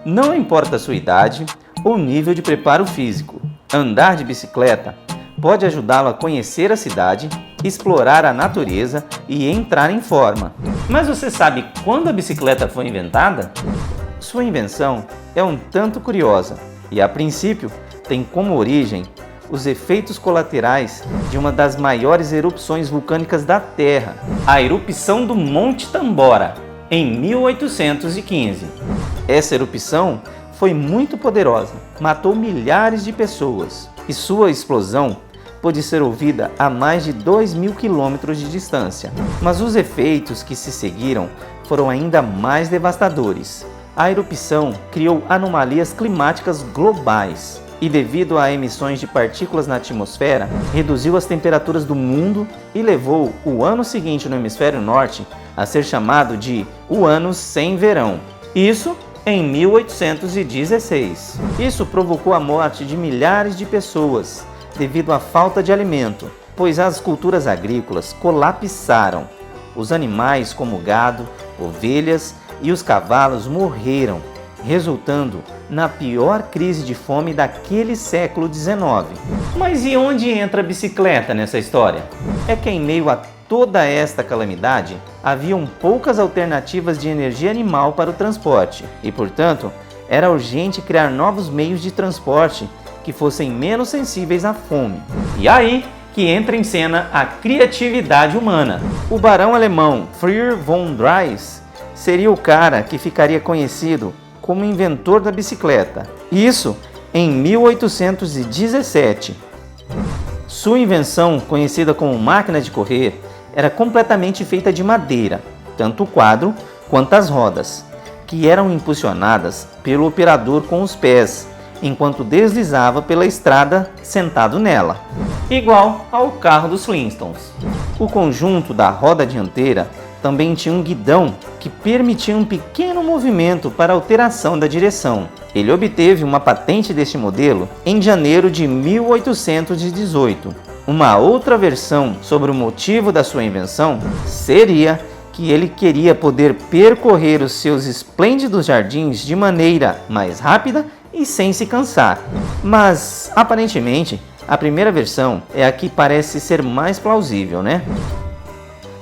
Não importa a sua idade ou nível de preparo físico, andar de bicicleta pode ajudá-lo a conhecer a cidade, explorar a natureza e entrar em forma. Mas você sabe quando a bicicleta foi inventada? Sua invenção é um tanto curiosa e, a princípio, tem como origem os efeitos colaterais de uma das maiores erupções vulcânicas da Terra, a erupção do Monte Tambora, em 1815. Essa erupção foi muito poderosa, matou milhares de pessoas e sua explosão pôde ser ouvida a mais de 2.000 quilômetros de distância. Mas os efeitos que se seguiram foram ainda mais devastadores. A erupção criou anomalias climáticas globais e, devido a emissões de partículas na atmosfera, reduziu as temperaturas do mundo e levou o ano seguinte no hemisfério norte a ser chamado de o ano sem verão. Isso em 1816. Isso provocou a morte de milhares de pessoas devido à falta de alimento, pois as culturas agrícolas colapsaram. Os animais como gado, ovelhas e os cavalos morreram, resultando na pior crise de fome daquele século XIX. Mas e onde entra a bicicleta nessa história? É que em meio a toda esta calamidade, haviam poucas alternativas de energia animal para o transporte e, portanto, era urgente criar novos meios de transporte que fossem menos sensíveis à fome. E aí que entra em cena a criatividade humana. O barão alemão Friedrich von Drais seria o cara que ficaria conhecido como inventor da bicicleta. Isso em 1817. Sua invenção, conhecida como máquina de correr, era completamente feita de madeira, tanto o quadro quanto as rodas, que eram impulsionadas pelo operador com os pés, enquanto deslizava pela estrada sentado nela, igual ao carro dos Flintstones. O conjunto da roda dianteira também tinha um guidão que permitia um pequeno movimento para alteração da direção. Ele obteve uma patente deste modelo em janeiro de 1818. Uma outra versão sobre o motivo da sua invenção seria que ele queria poder percorrer os seus esplêndidos jardins de maneira mais rápida e sem se cansar. Mas, aparentemente, a primeira versão é a que parece ser mais plausível, né?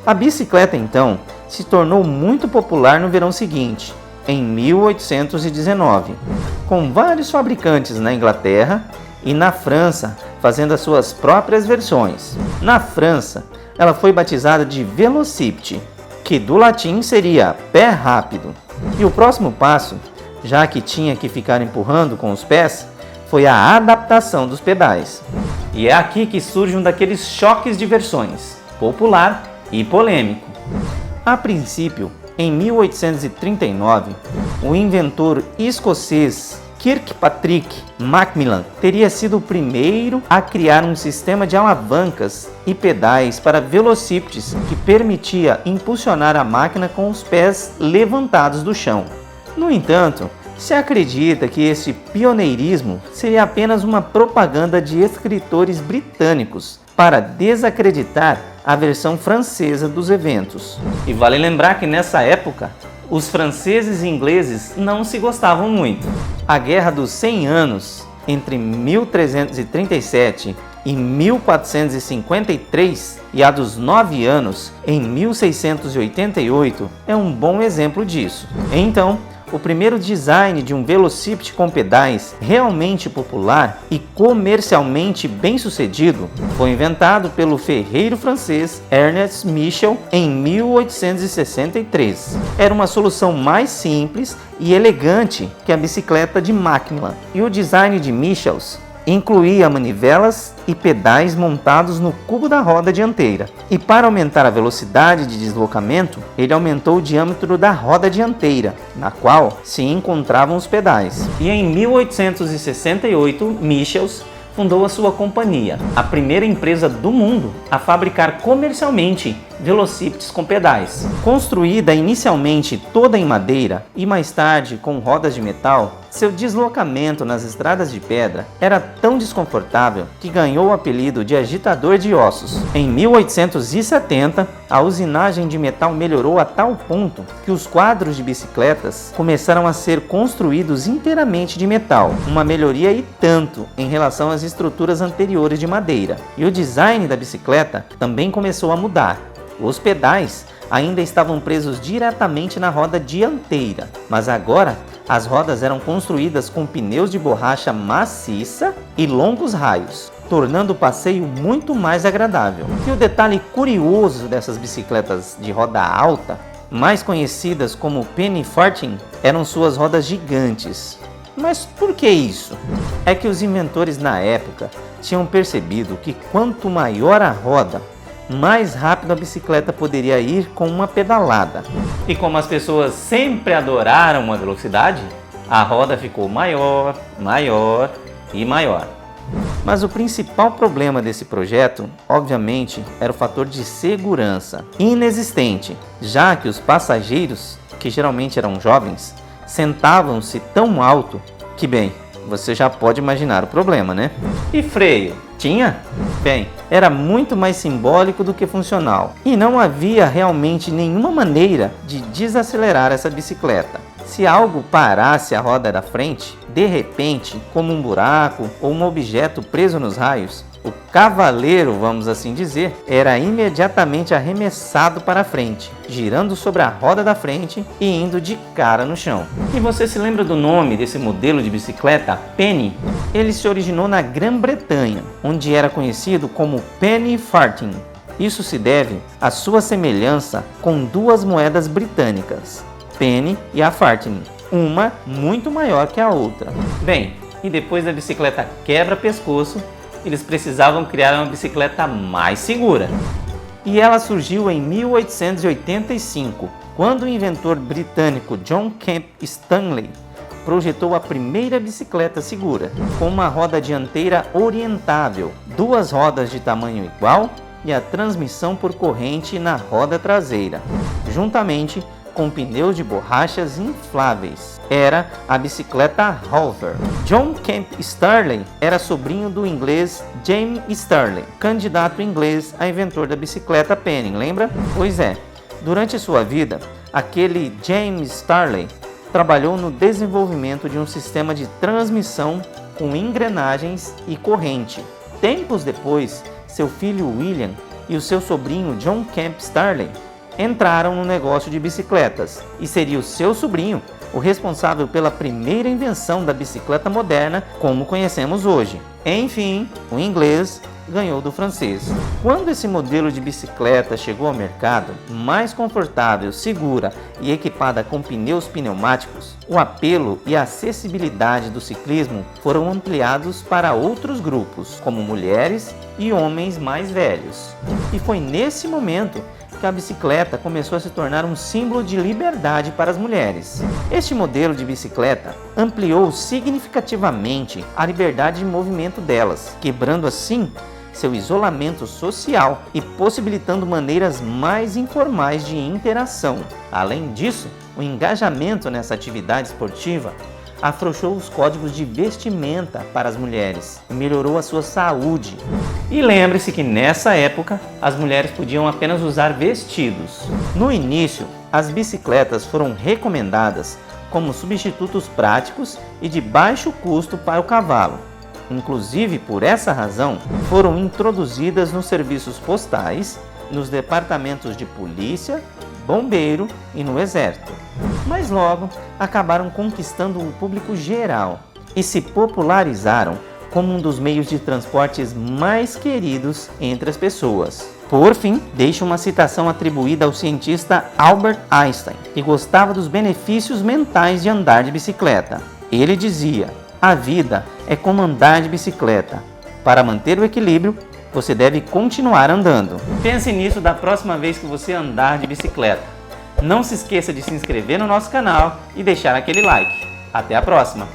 A bicicleta, então, se tornou muito popular no verão seguinte, em 1819, com vários fabricantes na Inglaterra e na França fazendo as suas próprias versões. Na França, ela foi batizada de Velocipede, que do latim seria pé rápido. E o próximo passo, já que tinha que ficar empurrando com os pés, foi a adaptação dos pedais. E é aqui que surge um daqueles choques de versões, popular e polêmico. A princípio, em 1839, o inventor escocês Kirkpatrick Macmillan teria sido o primeiro a criar um sistema de alavancas e pedais para velocípedes que permitia impulsionar a máquina com os pés levantados do chão. No entanto, se acredita que esse pioneirismo seria apenas uma propaganda de escritores britânicos para desacreditar a versão francesa dos eventos. E vale lembrar que nessa época, os franceses e ingleses não se gostavam muito. A Guerra dos 100 Anos, entre 1337 e 1453, e a dos 9 anos, em 1688, é um bom exemplo disso. Então, o primeiro design de um velocípede com pedais realmente popular e comercialmente bem-sucedido foi inventado pelo ferreiro francês Ernest Michel em 1863. Era uma solução mais simples e elegante que a bicicleta de Macmillan, e o design de Michels incluía manivelas e pedais montados no cubo da roda dianteira. E para aumentar a velocidade de deslocamento, ele aumentou o diâmetro da roda dianteira, na qual se encontravam os pedais. E em 1868, Michels fundou a sua companhia, a primeira empresa do mundo a fabricar comercialmente velocípedes com pedais. Construída inicialmente toda em madeira e mais tarde com rodas de metal, seu deslocamento nas estradas de pedra era tão desconfortável que ganhou o apelido de agitador de ossos. Em 1870, a usinagem de metal melhorou a tal ponto que os quadros de bicicletas começaram a ser construídos inteiramente de metal, uma melhoria e tanto em relação às estruturas anteriores de madeira. E o design da bicicleta também começou a mudar. Os pedais ainda estavam presos diretamente na roda dianteira, mas agora as rodas eram construídas com pneus de borracha maciça e longos raios, tornando o passeio muito mais agradável. E o detalhe curioso dessas bicicletas de roda alta, mais conhecidas como penny farthing, eram suas rodas gigantes. Mas por que isso? É que os inventores na época tinham percebido que quanto maior a roda, mais rápido a bicicleta poderia ir com uma pedalada. E como as pessoas sempre adoraram a velocidade, a roda ficou maior, maior e maior. Mas o principal problema desse projeto, obviamente, era o fator de segurança, inexistente, já que os passageiros, que geralmente eram jovens, sentavam-se tão alto que, bem, você já pode imaginar o problema, né? E freio? Tinha? Bem, era muito mais simbólico do que funcional. E não havia realmente nenhuma maneira de desacelerar essa bicicleta. Se algo parasse a roda da frente, de repente, como um buraco ou um objeto preso nos raios, o cavaleiro, vamos assim dizer, era imediatamente arremessado para a frente, girando sobre a roda da frente e indo de cara no chão. E você se lembra do nome desse modelo de bicicleta, Penny? Ele se originou na Grã-Bretanha, onde era conhecido como penny farthing. Isso se deve à sua semelhança com duas moedas britânicas, penny e a farthing, uma muito maior que a outra. Bem, e depois da bicicleta quebra-pescoço, eles precisavam criar uma bicicleta mais segura. E ela surgiu em 1885, quando o inventor britânico John Kemp Stanley projetou a primeira bicicleta segura, com uma roda dianteira orientável, duas rodas de tamanho igual e a transmissão por corrente na roda traseira, juntamente com pneus de borrachas infláveis. Era a bicicleta Rover. John Kemp Starley era sobrinho do inglês James Starley, candidato inglês a inventor da bicicleta Penny, lembra? Pois é, durante sua vida, aquele James Starley trabalhou no desenvolvimento de um sistema de transmissão com engrenagens e corrente. Tempos depois, seu filho William e o seu sobrinho John Kemp Starley entraram no negócio de bicicletas e seria o seu sobrinho o responsável pela primeira invenção da bicicleta moderna como conhecemos hoje. Enfim, o inglês ganhou do francês. Quando esse modelo de bicicleta chegou ao mercado, mais confortável, segura e equipada com pneus pneumáticos, o apelo e a acessibilidade do ciclismo foram ampliados para outros grupos, como mulheres e homens mais velhos. E foi nesse momento que a bicicleta começou a se tornar um símbolo de liberdade para as mulheres. Este modelo de bicicleta ampliou significativamente a liberdade de movimento delas, quebrando assim seu isolamento social e possibilitando maneiras mais informais de interação. Além disso, o engajamento nessa atividade esportiva afrouxou os códigos de vestimenta para as mulheres e melhorou a sua saúde. E lembre-se que nessa época as mulheres podiam apenas usar vestidos. No início, as bicicletas foram recomendadas como substitutos práticos e de baixo custo para o cavalo. Inclusive, por essa razão, foram introduzidas nos serviços postais, nos departamentos de polícia, bombeiro e no exército. Mas logo acabaram conquistando o público geral e se popularizaram como um dos meios de transportes mais queridos entre as pessoas. Por fim, deixo uma citação atribuída ao cientista Albert Einstein, que gostava dos benefícios mentais de andar de bicicleta. Ele dizia: "A vida é como andar de bicicleta. Para manter o equilíbrio, você deve continuar andando." Pense nisso da próxima vez que você andar de bicicleta. Não se esqueça de se inscrever no nosso canal e deixar aquele like. Até a próxima!